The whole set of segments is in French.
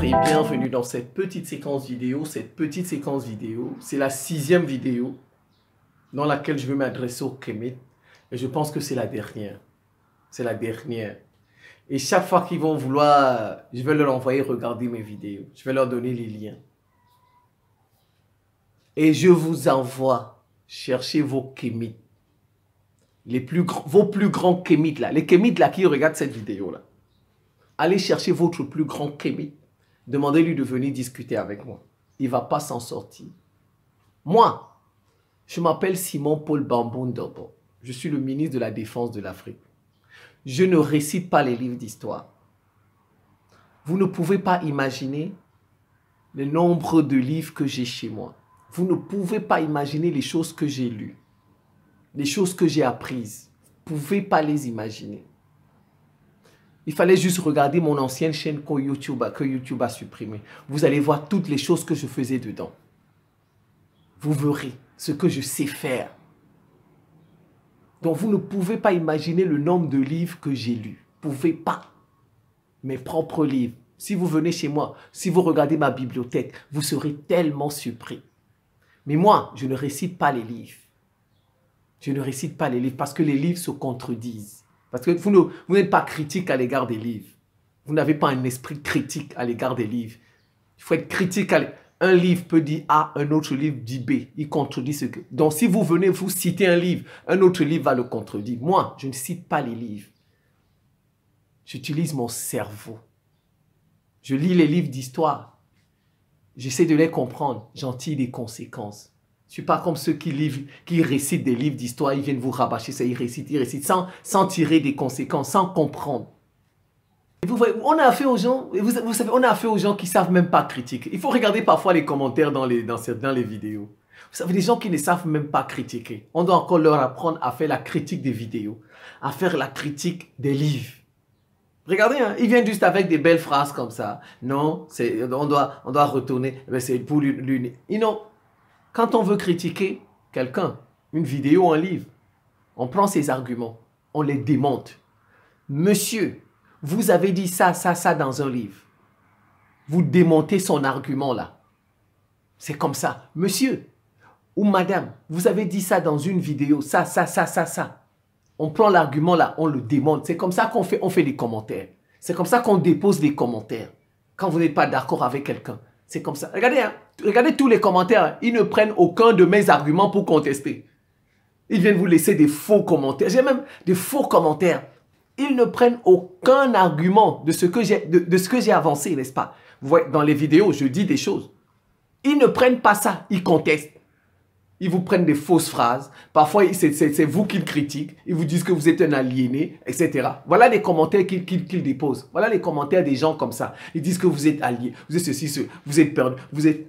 et bienvenue dans cette petite séquence vidéo. C'est la 6e vidéo dans laquelle je vais m'adresser aux Kémites. Et je pense que c'est la dernière. C'est la dernière. Et chaque fois qu'ils vont vouloir, je vais leur envoyer regarder mes vidéos. Je vais leur donner les liens. Et je vous envoie chercher vos Kémites. Vos plus grands Kémites là. Les Kémites là qui regardent cette vidéo là. Allez chercher votre plus grand Kémite. Demandez-lui de venir discuter avec moi. Il ne va pas s'en sortir. Moi, je m'appelle Simon Paul Bamboun-Dobo. Je suis le ministre de la Défense de l'Afrique. Je ne récite pas les livres d'histoire. Vous ne pouvez pas imaginer le nombre de livres que j'ai chez moi. Vous ne pouvez pas imaginer les choses que j'ai lues. Les choses que j'ai apprises. Vous ne pouvez pas les imaginer. Il fallait juste regarder mon ancienne chaîne que YouTube a supprimée. Vous allez voir toutes les choses que je faisais dedans. Vous verrez ce que je sais faire. Donc vous ne pouvez pas imaginer le nombre de livres que j'ai lus. Vous ne pouvez pas. Mes propres livres. Si vous venez chez moi, si vous regardez ma bibliothèque, vous serez tellement surpris. Mais moi, je ne récite pas les livres. Je ne récite pas les livres parce que les livres se contredisent. Parce que vous n'êtes pas critique à l'égard des livres. Vous n'avez pas un esprit critique à l'égard des livres. Il faut être critique. Un livre peut dire A, un autre livre dit B. Il contredit ce que... Donc si vous venez vous citer un livre, un autre livre va le contredire. Moi, je ne cite pas les livres. J'utilise mon cerveau. Je lis les livres d'histoire. J'essaie de les comprendre. J'en tire des conséquences. Je ne suis pas comme ceux qui récitent des livres d'histoire, ils viennent vous rabâcher ça, ils récitent sans tirer des conséquences, sans comprendre. Et vous voyez, on a affaire aux gens, vous savez, on a affaire aux gens qui ne savent même pas critiquer. Il faut regarder parfois les commentaires dans les vidéos. Vous savez, des gens qui ne savent même pas critiquer. On doit encore leur apprendre à faire la critique des vidéos, à faire la critique des livres. Regardez, hein, ils viennent juste avec des belles phrases comme ça. Non, on doit retourner, c'est pour l'une. Non. Quand on veut critiquer quelqu'un, une vidéo, un livre, on prend ses arguments, on les démonte. Monsieur, vous avez dit ça dans un livre. Vous démontez son argument là. C'est comme ça. Monsieur ou madame, vous avez dit ça dans une vidéo, ça. On prend l'argument là, on le démonte. C'est comme ça qu'on fait des commentaires. C'est comme ça qu'on dépose des commentaires. Quand vous n'êtes pas d'accord avec quelqu'un. C'est comme ça. Regardez, hein, regardez tous les commentaires. Ils ne prennent aucun de mes arguments pour contester. Ils viennent vous laisser des faux commentaires. J'ai même des faux commentaires. Ils ne prennent aucun argument de ce que j'ai avancé, n'est-ce pas? Vous voyez, dans les vidéos, je dis des choses. Ils ne prennent pas ça. Ils contestent. Ils vous prennent des fausses phrases. Parfois, c'est vous qu'ils critiquent. Ils vous disent que vous êtes un aliéné, etc. Voilà les commentaires qu'ils déposent. Voilà les commentaires des gens comme ça. Ils disent que vous êtes allié, vous êtes ceci, vous êtes perdu, vous êtes...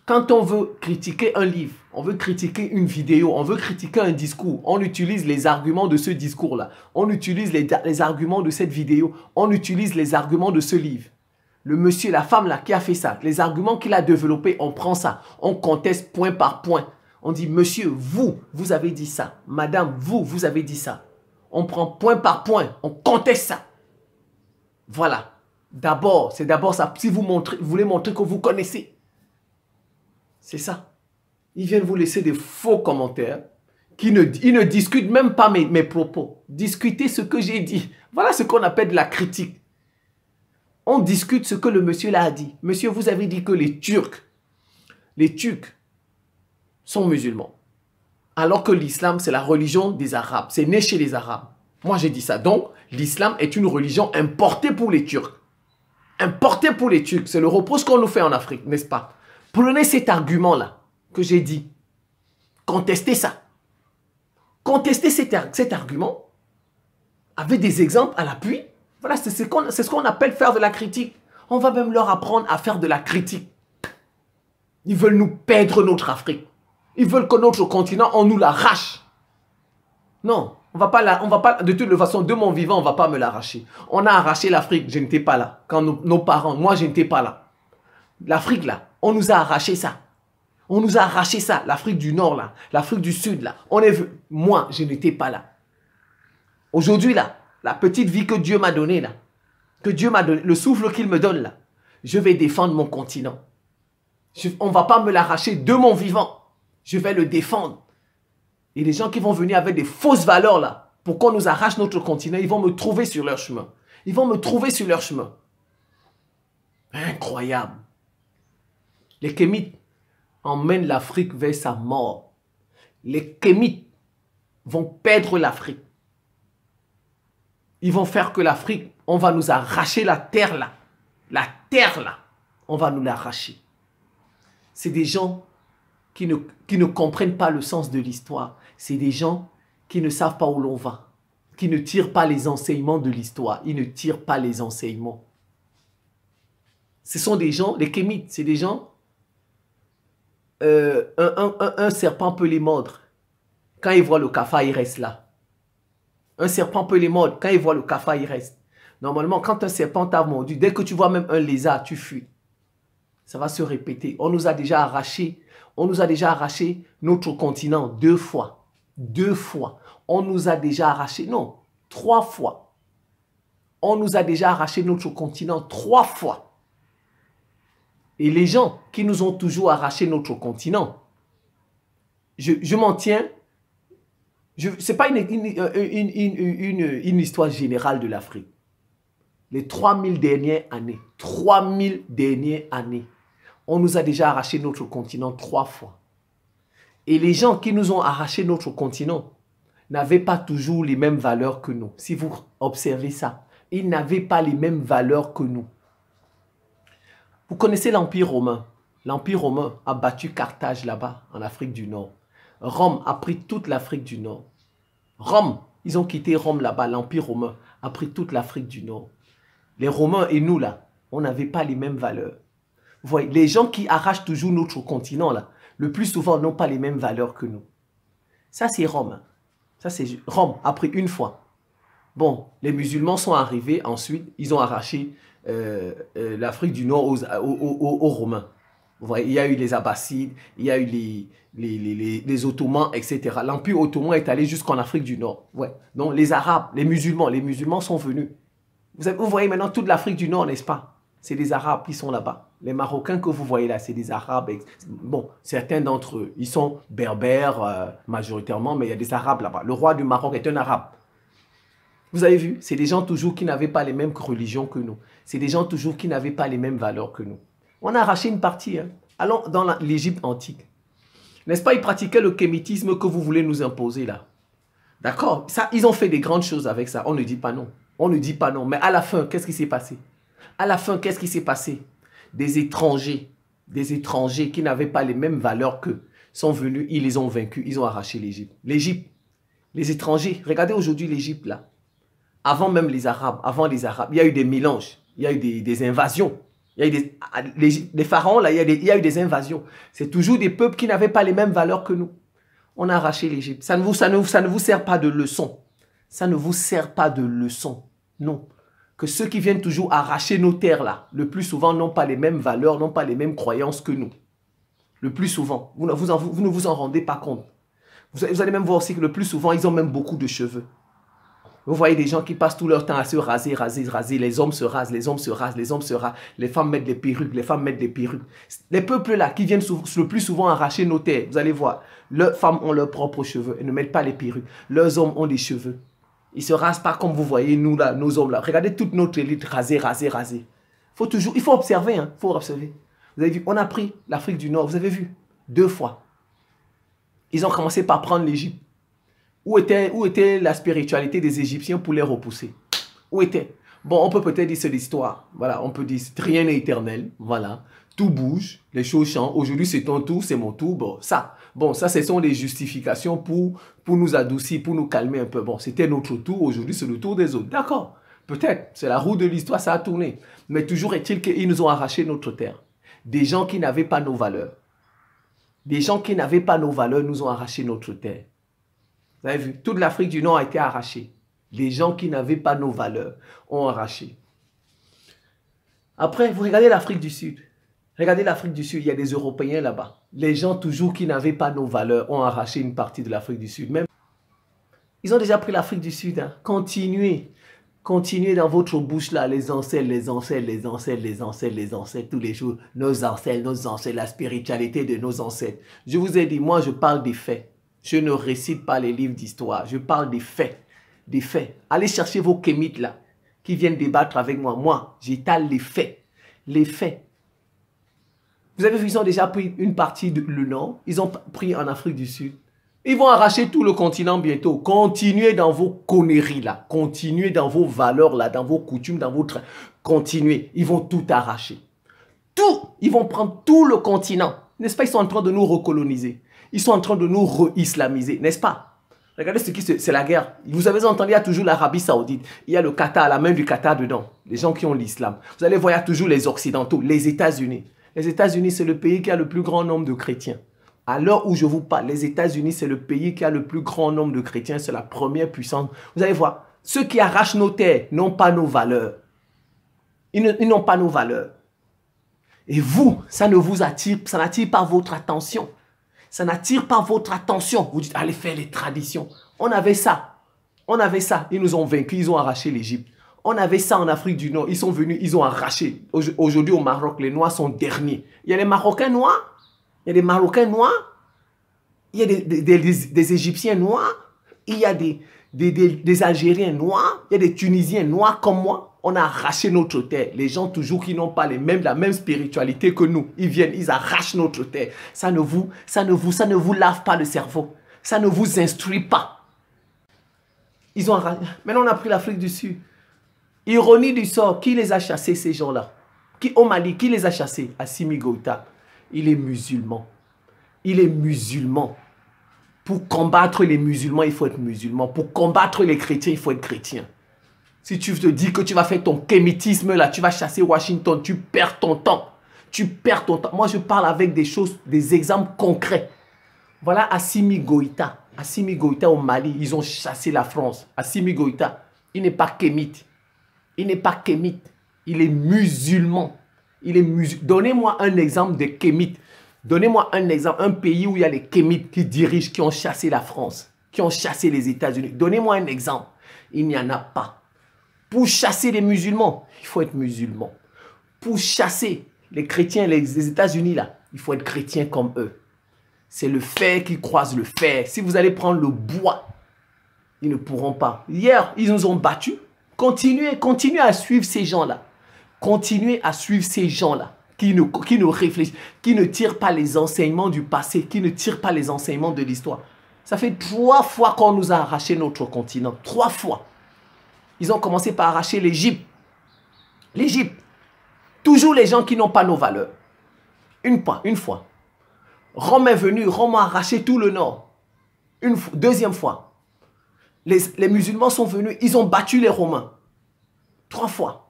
Quand on veut critiquer un livre, on veut critiquer une vidéo, on veut critiquer un discours, on utilise les arguments de ce discours-là. On utilise les arguments de cette vidéo. On utilise les arguments de ce livre. Le monsieur, la femme là qui a fait ça, les arguments qu'il a développés, on prend ça, on conteste point par point. On dit, monsieur, vous avez dit ça. Madame, vous avez dit ça. On prend point par point, on conteste ça. Voilà. C'est d'abord ça. Si vous voulez montrer que vous connaissez. C'est ça. Ils viennent vous laisser des faux commentaires. Ils ne discutent même pas mes propos. Discutez ce que j'ai dit. Voilà ce qu'on appelle de la critique. On discute ce que le monsieur là a dit. Monsieur, vous avez dit que les Turcs sont musulmans. Alors que l'islam, c'est la religion des Arabes. C'est né chez les Arabes. Moi, j'ai dit ça. Donc, l'islam est une religion importée pour les Turcs. Importée pour les Turcs. C'est le reproche qu'on nous fait en Afrique, n'est-ce pas? Prenez cet argument-là que j'ai dit. Contestez ça. Contestez cet argument avec des exemples à l'appui. Voilà, c'est ce qu'on appelle faire de la critique. On va même leur apprendre à faire de la critique. Ils veulent nous perdre notre Afrique. Ils veulent que notre continent, on nous l'arrache. Non, on va pas, de toute façon, de mon vivant, on ne va pas me l'arracher. On a arraché l'Afrique, je n'étais pas là. Quand nos parents, moi, je n'étais pas là. L'Afrique, là, on nous a arraché ça. On nous a arraché ça. L'Afrique du Nord, là, l'Afrique du Sud, là. Moi, je n'étais pas là. Aujourd'hui, là, la petite vie que Dieu m'a donnée, là, que Dieu m'a donné, le souffle qu'il me donne, là, Je vais défendre mon continent. On ne va pas me l'arracher de mon vivant. Je vais le défendre. Et les gens qui vont venir avec des fausses valeurs là, pour qu'on nous arrache notre continent, ils vont me trouver sur leur chemin. Ils vont me trouver sur leur chemin. Incroyable. Les Kémites emmènent l'Afrique vers sa mort. Les Kémites vont perdre l'Afrique. Ils vont faire que l'Afrique, on va nous arracher la terre là. La terre là, on va nous l'arracher. C'est des gens qui ne comprennent pas le sens de l'histoire. C'est des gens qui ne savent pas où l'on va. Qui ne tirent pas les enseignements de l'histoire. Ils ne tirent pas les enseignements. Ce sont des gens, les Kémites, c'est des gens, un serpent peut les mordre. Quand il voit le cafard, il reste là. Un serpent peut les mordre. Quand il voit le cafard, il reste. Normalement, quand un serpent t'a mordu, dès que tu vois même un lézard, tu fuis. Ça va se répéter. On nous a déjà arraché notre continent 2 fois. 2 fois. On nous a déjà arraché, non, 3 fois. On nous a déjà arraché notre continent 3 fois. Et les gens qui nous ont toujours arraché notre continent, je m'en tiens, ce n'est pas une histoire générale de l'Afrique. Les 3000 dernières années, 3000 dernières années, on nous a déjà arraché notre continent 3 fois. Et les gens qui nous ont arraché notre continent n'avaient pas toujours les mêmes valeurs que nous. Si vous observez ça, ils n'avaient pas les mêmes valeurs que nous. Vous connaissez l'Empire romain. L'Empire romain a battu Carthage là-bas, en Afrique du Nord. Rome a pris toute l'Afrique du Nord. Rome, ils ont quitté Rome là-bas. L'Empire romain a pris toute l'Afrique du Nord. Les Romains et nous là, on n'avait pas les mêmes valeurs. Vous voyez, les gens qui arrachent toujours notre continent là, le plus souvent n'ont pas les mêmes valeurs que nous. Ça c'est Rome. Ça c'est Rome a pris une fois. Bon, les musulmans sont arrivés ensuite, ils ont arraché l'Afrique du Nord aux Romains. Vous voyez, il y a eu les Abbassides, il y a eu les Ottomans, etc. L'Empire ottoman est allé jusqu'en Afrique du Nord. Ouais. Donc les Arabes, les musulmans sont venus. Vous voyez maintenant toute l'Afrique du Nord, n'est-ce pas? C'est des Arabes qui sont là-bas. Les Marocains que vous voyez là, c'est des Arabes. Bon, certains d'entre eux, ils sont berbères majoritairement, mais il y a des Arabes là-bas. Le roi du Maroc est un Arabe. Vous avez vu, c'est des gens toujours qui n'avaient pas les mêmes religions que nous. C'est des gens toujours qui n'avaient pas les mêmes valeurs que nous. On a arraché une partie. Hein. Allons dans l'Égypte antique. N'est-ce pas, ils pratiquaient le kémitisme que vous voulez nous imposer là. D'accord, ça, ils ont fait des grandes choses avec ça. On ne dit pas non. On ne dit pas non. Mais à la fin, qu'est-ce qui s'est passé? À la fin, qu'est-ce qui s'est passé? Des étrangers qui n'avaient pas les mêmes valeurs qu'eux, sont venus, ils les ont vaincus, ils ont arraché l'Égypte. L'Égypte, les étrangers, regardez aujourd'hui l'Égypte là. Avant même les Arabes, il y a eu des mélanges, il y a eu des invasions. Il y a eu les pharaons là, il y a eu des invasions. C'est toujours des peuples qui n'avaient pas les mêmes valeurs que nous. On a arraché l'Égypte. Ça ne vous sert pas de leçon. Ça ne vous sert pas de leçon. Non. Que ceux qui viennent toujours arracher nos terres là, le plus souvent n'ont pas les mêmes valeurs, n'ont pas les mêmes croyances que nous. Le plus souvent. Vous ne vous en rendez pas compte. Vous allez même voir aussi que le plus souvent, ils ont même beaucoup de cheveux. Vous voyez des gens qui passent tout leur temps à se raser. Les hommes se rasent, les hommes se rasent, les hommes se rasent. Les femmes mettent des perruques, les femmes mettent des perruques. Les peuples là qui viennent le plus souvent arracher nos terres, vous allez voir, leurs femmes ont leurs propres cheveux. Elles ne mettent pas les perruques. Leurs hommes ont des cheveux. Ils ne se rasent pas comme vous voyez nous là, nos hommes là. Regardez toute notre élite rasée. Il faut observer, hein. Faut observer. Vous avez vu, on a pris l'Afrique du Nord, vous avez vu, 2 fois. Ils ont commencé par prendre l'Égypte. Où était la spiritualité des Égyptiens pour les repousser? Où était? Bon, on peut peut-être dire c'est l'histoire. Voilà, on peut dire rien n'est éternel. Voilà, tout bouge, les choses changent. Aujourd'hui, c'est ton tour, c'est mon tour. Bon, ça, ce sont des justifications pour nous adoucir, pour nous calmer un peu. Bon, c'était notre tour, aujourd'hui, c'est le tour des autres. D'accord, peut-être, c'est la roue de l'histoire, ça a tourné. Mais toujours est-il qu'ils nous ont arraché notre terre. Des gens qui n'avaient pas nos valeurs. Des gens qui n'avaient pas nos valeurs nous ont arraché notre terre. Vous avez vu, toute l'Afrique du Nord a été arrachée. Les gens qui n'avaient pas nos valeurs ont arraché. Après, vous regardez l'Afrique du Sud. Regardez l'Afrique du Sud, il y a des Européens là-bas. Les gens toujours qui n'avaient pas nos valeurs ont arraché une partie de l'Afrique du Sud. Même, ils ont déjà pris l'Afrique du Sud. Hein. Continuez. Continuez dans votre bouche là, les ancêtres, les ancêtres, les ancêtres, les ancêtres, les ancêtres, tous les jours, nos ancêtres, la spiritualité de nos ancêtres. Je vous ai dit, moi je parle des faits. Je ne récite pas les livres d'histoire, je parle des faits. Des faits. Allez chercher vos kémites là, qui viennent débattre avec moi. Moi, j'étale les faits. Les faits. Vous avez vu, ils ont déjà pris une partie du Nord, ils ont pris en Afrique du Sud. Ils vont arracher tout le continent bientôt. Continuez dans vos conneries là. Continuez dans vos valeurs là, dans vos coutumes, dans votre... Continuez. Ils vont tout arracher. Tout. Ils vont prendre tout le continent. N'est-ce pas? Ils sont en train de nous recoloniser. Ils sont en train de nous re-islamiser. N'est-ce pas? Regardez ce qui c'est la guerre. Vous avez entendu, il y a toujours l'Arabie Saoudite. Il y a le Qatar, la main du Qatar dedans. Les gens qui ont l'islam. Vous allez voir, il y a toujours les Occidentaux, les États-Unis. Les États-Unis, c'est le pays qui a le plus grand nombre de chrétiens. À l'heure où je vous parle, les États-Unis, c'est le pays qui a le plus grand nombre de chrétiens. C'est la première puissance. Vous allez voir, ceux qui arrachent nos terres n'ont pas nos valeurs. Ils n'ont pas nos valeurs. Et vous, ça ne vous attire, ça n'attire pas votre attention. Ça n'attire pas votre attention. Vous dites, allez faire les traditions. On avait ça. On avait ça. Ils nous ont vaincus, ils ont arraché l'Égypte. On avait ça en Afrique du Nord. Ils sont venus, ils ont arraché. Aujourd'hui, au Maroc, les Noirs sont derniers. Il y a les Marocains noirs. Il y a des Marocains noirs, il y a des Égyptiens noirs, il y a des Algériens noirs, il y a des Tunisiens noirs comme moi. On a arraché notre terre. Les gens toujours qui n'ont pas la même spiritualité que nous, ils viennent, ils arrachent notre terre. Ça ne vous lave pas le cerveau. Ça ne vous instruit pas. Ils ont arraché. Maintenant, on a pris l'Afrique du Sud. Ironie du sort, qui les a chassés ces gens-là? Au Mali, qui les a chassés? Assimi Goïta. Il est musulman. Il est musulman. Pour combattre les musulmans, il faut être musulman. Pour combattre les chrétiens, il faut être chrétien. Si tu te dis que tu vas faire ton kémitisme là, tu vas chasser Washington, tu perds ton temps. Tu perds ton temps. Moi, je parle avec des choses, des exemples concrets. Voilà Assimi Goïta. Assimi Goïta au Mali, ils ont chassé la France. Assimi Goïta, il n'est pas kémite. Il n'est pas kémite. Il est musulman. Donnez-moi un exemple de kémites. Donnez-moi un exemple, un pays où il y a les kémites qui dirigent, qui ont chassé la France, qui ont chassé les États-Unis. Donnez-moi un exemple. Il n'y en a pas. Pour chasser les musulmans, il faut être musulman. Pour chasser les chrétiens, les États-Unis, là, il faut être chrétien comme eux. C'est le fer qui croise le fer. Si vous allez prendre le bois, ils ne pourront pas. Hier, ils nous ont battus. Continuez à suivre ces gens-là. Continuez à suivre ces gens-là qui ne réfléchissent, qui ne tirent pas les enseignements du passé, qui ne tirent pas les enseignements de l'histoire. Ça fait 3 fois qu'on nous a arraché notre continent. 3 fois. Ils ont commencé par arracher l'Égypte. L'Égypte. Toujours les gens qui n'ont pas nos valeurs. Une fois. Rome est venu, Rome a arraché tout le nord. Deuxième fois. Les musulmans sont venus, ils ont battu les Romains. 3 fois.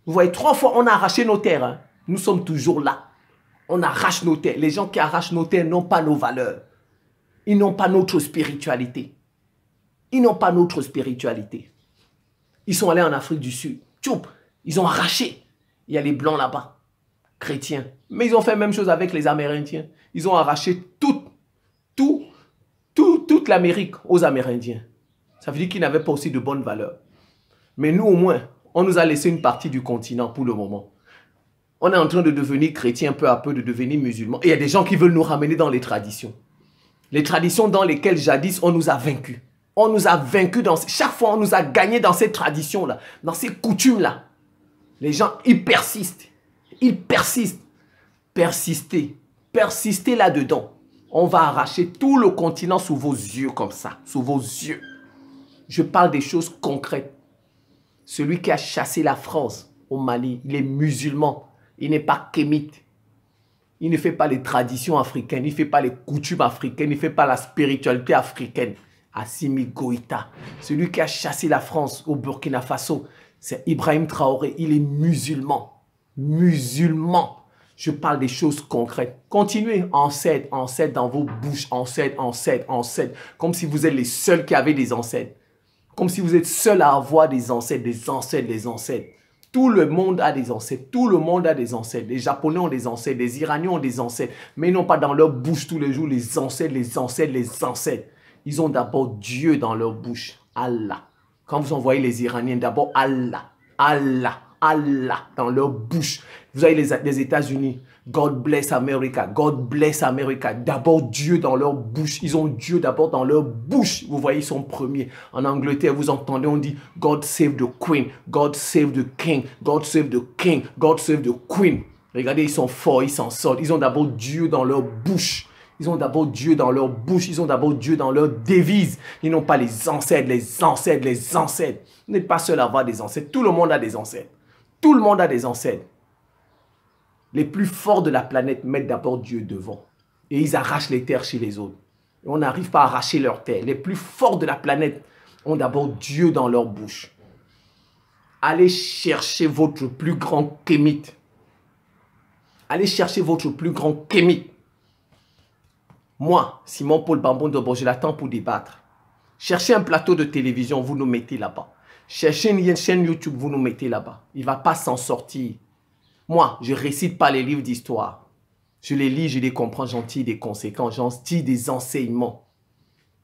Vous voyez, 3 fois, on a arraché nos terres. Hein. Nous sommes toujours là. On arrache nos terres. Les gens qui arrachent nos terres n'ont pas nos valeurs. Ils n'ont pas notre spiritualité. Ils n'ont pas notre spiritualité. Ils sont allés en Afrique du Sud. Tchoup, ils ont arraché. Il y a les Blancs là-bas, chrétiens. Mais ils ont fait la même chose avec les Amérindiens. Ils ont arraché toute l'Amérique aux Amérindiens. Ça veut dire qu'ils n'avaient pas aussi de bonnes valeurs. Mais nous, au moins, on nous a laissé une partie du continent pour le moment. On est en train de devenir chrétiens peu à peu, de devenir musulmans. Et il y a des gens qui veulent nous ramener dans les traditions. Les traditions dans lesquelles jadis on nous a vaincus. On nous a vaincus chaque fois on nous a gagnés dans ces traditions-là, dans ces coutumes-là. Les gens, ils persistent. Ils persistent. Persistez là-dedans. On va arracher tout le continent sous vos yeux comme ça, sous vos yeux. Je parle des choses concrètes. Celui qui a chassé la France au Mali, il est musulman. Il n'est pas kémite. Il ne fait pas les traditions africaines. Il ne fait pas les coutumes africaines. Il ne fait pas la spiritualité africaine. Assimi Goïta. Celui qui a chassé la France au Burkina Faso, c'est Ibrahim Traoré. Il est musulman. Musulman. Je parle des choses concrètes. Continuez, ancêtres dans vos bouches. Ancêtres. Comme si vous êtes les seuls qui avaient des ancêtres. Comme si vous êtes seul à avoir des ancêtres. Tout le monde a des ancêtres. Tout le monde a des ancêtres. Les Japonais ont des ancêtres. Les Iraniens ont des ancêtres. Mais ils n'ont pas dans leur bouche tous les jours les ancêtres. Ils ont d'abord Dieu dans leur bouche. Allah. Quand vous envoyez les Iraniens, d'abord Allah, Allah, Allah dans leur bouche. Vous avez les États-Unis. God bless America. God bless America. D'abord Dieu dans leur bouche. Ils ont Dieu d'abord dans leur bouche. Vous voyez, ils sont premiers. En Angleterre, vous entendez, on dit God save the Queen. God save the King. God save the King. God save the Queen. Regardez, ils sont forts, ils s'en sortent. Ils ont d'abord Dieu dans leur bouche. Ils ont d'abord Dieu dans leur bouche. Ils ont d'abord Dieu dans leur devise. Ils n'ont pas les ancêtres, les ancêtres, les ancêtres. Vous n'êtes pas seul à avoir des ancêtres. Tout le monde a des ancêtres. Tout le monde a des ancêtres. Les plus forts de la planète mettent d'abord Dieu devant. Et ils arrachent les terres chez les autres. Et on n'arrive pas à arracher leurs terres. Les plus forts de la planète ont d'abord Dieu dans leur bouche. Allez chercher votre plus grand kémite. Allez chercher votre plus grand kémite. Moi, Simon Paul Bambon d'abord, je l'attends pour débattre. Cherchez un plateau de télévision, vous nous mettez là-bas. Cherchez une chaîne YouTube, vous nous mettez là-bas. Il ne va pas s'en sortir. Moi, je ne récite pas les livres d'histoire. Je les lis, je les comprends, j'en tire des conséquences, j'en tire des enseignements.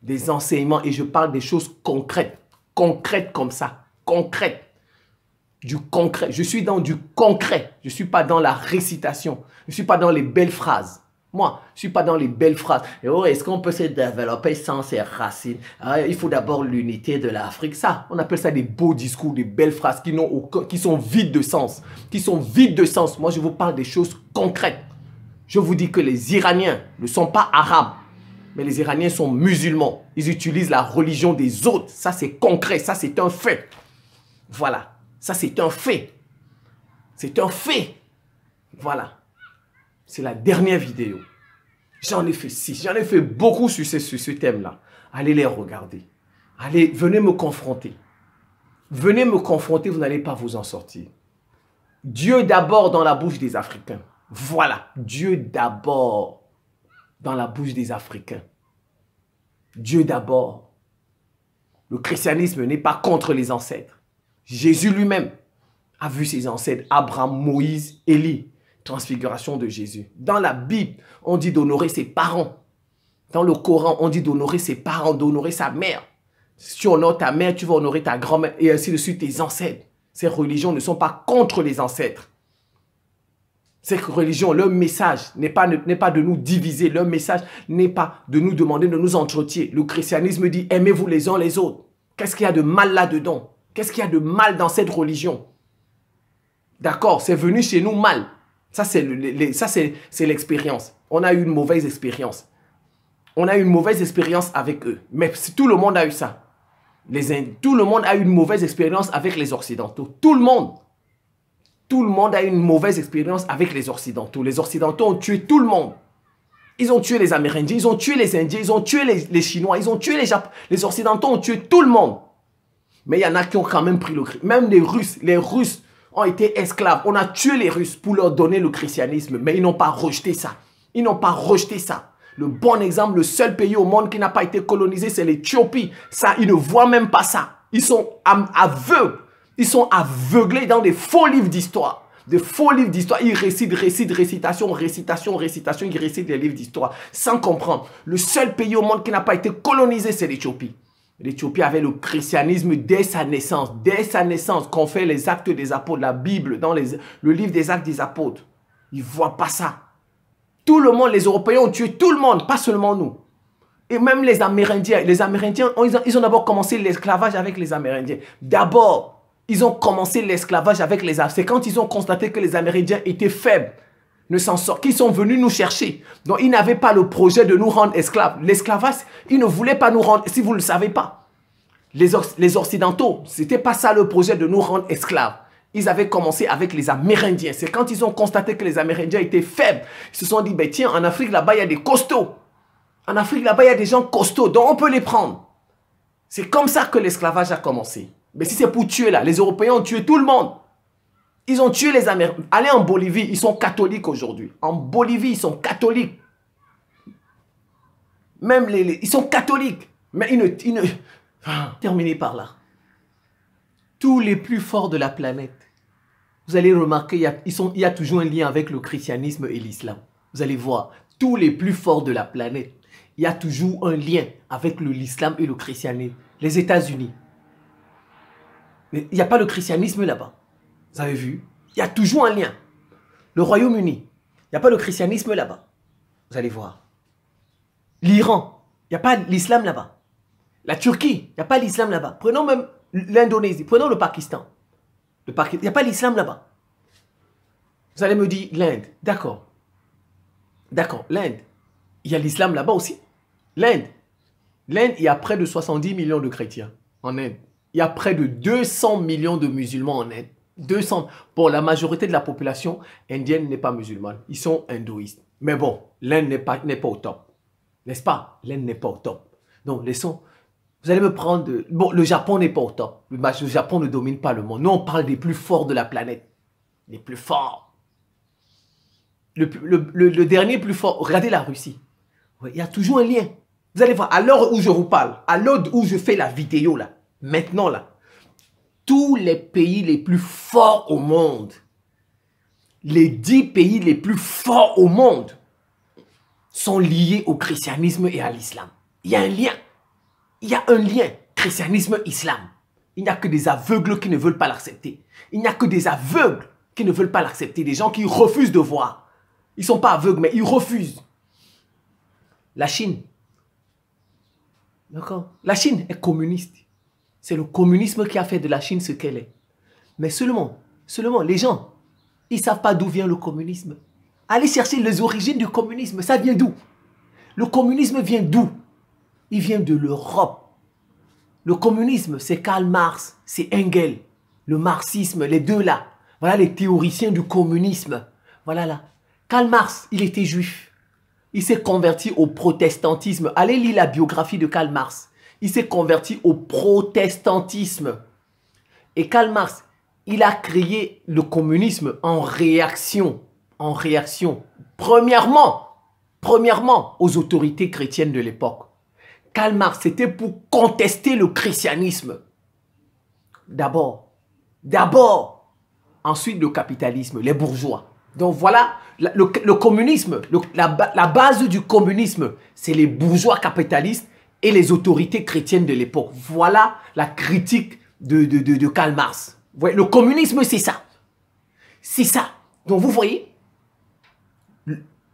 Des enseignements et je parle des choses concrètes. Concrètes comme ça. Concrètes. Du concret. Je suis dans du concret. Je ne suis pas dans la récitation. Je ne suis pas dans les belles phrases. Moi, je ne suis pas dans les belles phrases. Est-ce qu'on peut se développer sans ses racines? Il faut d'abord l'unité de l'Afrique. Ça, on appelle ça des beaux discours, des belles phrases qui sont vides de sens. Qui sont vides de sens. Moi, je vous parle des choses concrètes. Je vous dis que les Iraniens ne sont pas arabes. Mais les Iraniens sont musulmans. Ils utilisent la religion des autres. Ça, c'est concret. Ça, c'est un fait. Voilà. Ça, c'est un fait. C'est un fait. Voilà. C'est la dernière vidéo. J'en ai fait 6. J'en ai fait beaucoup sur ce thème-là. Allez les regarder. Allez, venez me confronter. Venez me confronter, vous n'allez pas vous en sortir. Dieu d'abord dans la bouche des Africains. Voilà. Dieu d'abord dans la bouche des Africains. Dieu d'abord. Le christianisme n'est pas contre les ancêtres. Jésus lui-même a vu ses ancêtres, Abraham, Moïse, Élie. Transfiguration de Jésus. Dans la Bible, on dit d'honorer ses parents. Dans le Coran, on dit d'honorer ses parents, d'honorer sa mère. Si tu honores ta mère, tu vas honorer ta grand-mère et ainsi de suite tes ancêtres. Ces religions ne sont pas contre les ancêtres. Ces religions, leur message n'est pas de nous diviser. Leur message n'est pas de nous demander de nous entretenir. Le christianisme dit aimez-vous les uns les autres. Qu'est-ce qu'il y a de mal là-dedans? Qu'est-ce qu'il y a de mal dans cette religion? D'accord, c'est venu chez nous mal. Ça, c'est l'expérience. On a eu une mauvaise expérience. On a eu une mauvaise expérience avec eux. Mais tout le monde a eu ça. Tout le monde a eu une mauvaise expérience avec les Occidentaux. Tout le monde. Tout le monde a eu une mauvaise expérience avec les Occidentaux. Les Occidentaux ont tué tout le monde. Ils ont tué les Amérindiens, ils ont tué les Indiens, ils ont tué les Chinois, ils ont tué les Japonais. Les Occidentaux ont tué tout le monde. Mais il y en a qui ont quand même pris le Christ. Même les Russes ont été esclaves. On a tué les Russes pour leur donner le christianisme, mais ils n'ont pas rejeté ça. Ils n'ont pas rejeté ça. Le bon exemple, le seul pays au monde qui n'a pas été colonisé, c'est l'Éthiopie. Ça, ils ne voient même pas ça. Ils sont aveugles. Ils sont aveuglés dans des faux livres d'histoire. Des faux livres d'histoire. Ils récitation. Ils récitent des livres d'histoire sans comprendre. Le seul pays au monde qui n'a pas été colonisé, c'est l'Éthiopie. L'Éthiopie avait le christianisme dès sa naissance. Dès sa naissance, qu'on fait les actes des apôtres, la Bible, dans le livre des actes des apôtres. Ils ne voient pas ça. Tout le monde, les Européens ont tué tout le monde, pas seulement nous. Et même les Amérindiens. Les Amérindiens, ils ont d'abord commencé l'esclavage avec les Amérindiens. D'abord, ils ont commencé l'esclavage avec les Amérindiens. C'est quand ils ont constaté que les Amérindiens étaient faibles, ne s'en sortent, qu'ils sont venus nous chercher. Donc, ils n'avaient pas le projet de nous rendre esclaves. L'esclavage, ils ne voulaient pas nous rendre, si vous ne le savez pas. Les Occidentaux, ce n'était pas ça le projet de nous rendre esclaves. Ils avaient commencé avec les Amérindiens. C'est quand ils ont constaté que les Amérindiens étaient faibles. Ils se sont dit, ben tiens, en Afrique, là-bas, il y a des costauds. En Afrique, là-bas, il y a des gens costauds, donc on peut les prendre. C'est comme ça que l'esclavage a commencé. Mais si c'est pour tuer là, les Européens ont tué tout le monde. Ils ont tué les Amérindiens. Allez en Bolivie, ils sont catholiques aujourd'hui. En Bolivie, ils sont catholiques. Même ils sont catholiques. Mais ils ne... Terminé par là. Tous les plus forts de la planète, vous allez remarquer, il y a toujours un lien avec le christianisme et l'islam. Vous allez voir, tous les plus forts de la planète, il y a toujours un lien avec l'islam et le christianisme. Les États-Unis, Mais il n'y a pas le christianisme là-bas. Vous avez vu? Il y a toujours un lien. Le Royaume-Uni, il n'y a pas le christianisme là-bas. Vous allez voir. L'Iran, il n'y a pas l'islam là-bas. La Turquie, il n'y a pas l'islam là-bas. Prenons même l'Indonésie, prenons le Pakistan. Il n'y a pas l'islam là-bas. Vous allez me dire l'Inde, d'accord. D'accord, l'Inde, il y a l'islam là-bas aussi. L'Inde, il y a près de 70 millions de chrétiens en Inde. Il y a près de 200 millions de musulmans en Inde. 200. Bon, la majorité de la population indienne n'est pas musulmane. Ils sont hindouistes. Mais bon, l'Inde n'est pas au top. N'est-ce pas? L'Inde n'est pas au top. Donc, laissons. Vous allez me prendre... Bon, le Japon n'est pas au top. Le Japon ne domine pas le monde. Nous, on parle des plus forts de la planète. Les plus forts. Le dernier plus fort, regardez la Russie. Il y a toujours un lien. Vous allez voir, à l'heure où je vous parle, à l'heure où je fais la vidéo là, maintenant là, tous les pays les plus forts au monde, les 10 pays les plus forts au monde sont liés au christianisme et à l'islam. Il y a un lien. Il y a un lien, christianisme-islam. Il n'y a que des aveugles qui ne veulent pas l'accepter. Il n'y a que des aveugles qui ne veulent pas l'accepter, des gens qui refusent de voir. Ils ne sont pas aveugles, mais ils refusent. La Chine. D'accord? La Chine est communiste. C'est le communisme qui a fait de la Chine ce qu'elle est. Mais seulement, les gens, ils ne savent pas d'où vient le communisme. Allez chercher les origines du communisme. Ça vient d'où? Le communisme vient d'où? Il vient de l'Europe. Le communisme, c'est Karl Marx, c'est Engels. Le marxisme, les deux là. Voilà les théoriciens du communisme. Voilà là. Karl Marx, il était juif. Il s'est converti au protestantisme. Allez lire la biographie de Karl Marx. Il s'est converti au protestantisme. Et Karl Marx, il a créé le communisme en réaction. En réaction. Premièrement, aux autorités chrétiennes de l'époque. Karl Marx, c'était pour contester le christianisme. D'abord. Ensuite, le capitalisme, les bourgeois. Donc voilà, le communisme, la base du communisme, c'est les bourgeois capitalistes et les autorités chrétiennes de l'époque. Voilà la critique de Karl Marx. Vous voyez, le communisme, c'est ça. C'est ça. Donc vous voyez,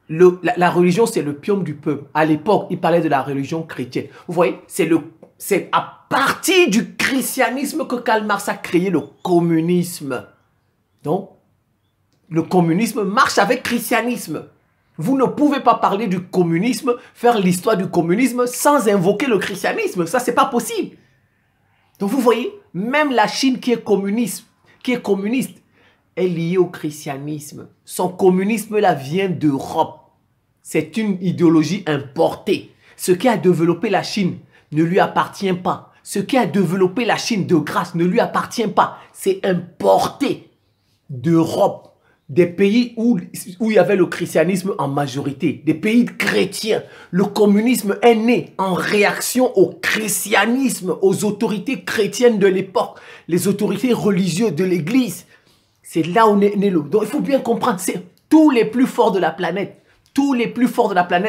la religion, c'est le pium du peuple. À l'époque, il parlait de la religion chrétienne. Vous voyez, c'est à partir du christianisme que Karl Marx a créé le communisme. Donc, le communisme marche avec christianisme. Vous ne pouvez pas parler du communisme, faire l'histoire du communisme sans invoquer le christianisme. Ça, c'est pas possible. Donc, vous voyez, même la Chine qui est communiste, est liée au christianisme. Son communisme, là, vient d'Europe. C'est une idéologie importée. Ce qui a développé la Chine ne lui appartient pas. Ce qui a développé la Chine de grâce ne lui appartient pas. C'est importé d'Europe. Des pays où il y avait le christianisme en majorité, des pays chrétiens. Le communisme est né en réaction au christianisme, aux autorités chrétiennes de l'époque, les autorités religieuses de l'Église. C'est là où est né le... Donc il faut bien comprendre, c'est tous les plus forts de la planète,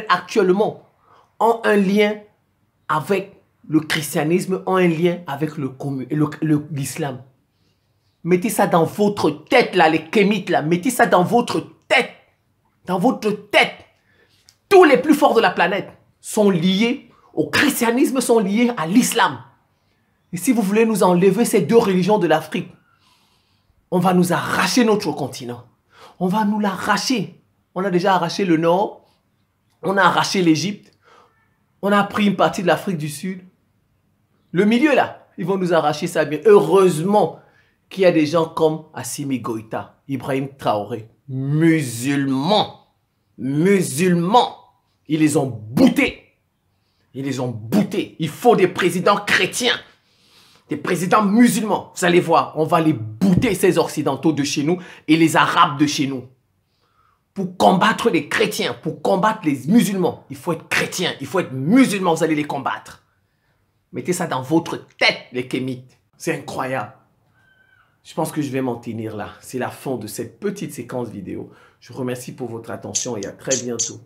actuellement ont un lien avec le christianisme, ont un lien avec l'islam. Mettez ça dans votre tête, là, les kémites, là. Mettez ça dans votre tête. Dans votre tête. Tous les plus forts de la planète sont liés au christianisme, sont liés à l'islam. Et si vous voulez nous enlever ces deux religions de l'Afrique, on va nous arracher notre continent. On va nous l'arracher. On a déjà arraché le Nord. On a arraché l'Égypte. On a pris une partie de l'Afrique du Sud. Le milieu, là, ils vont nous arracher ça bien. Heureusement qu'il y a des gens comme Assimi Goïta, Ibrahim Traoré, musulmans. Ils les ont boutés. Il faut des présidents chrétiens, des présidents musulmans. Vous allez voir, on va les bouter, ces occidentaux de chez nous et les arabes de chez nous. Pour combattre les chrétiens, pour combattre les musulmans, il faut être chrétien, il faut être musulman, vous allez les combattre. Mettez ça dans votre tête, les kémites. C'est incroyable. Je pense que je vais m'en tenir là. C'est la fin de cette petite séquence vidéo. Je vous remercie pour votre attention et à très bientôt.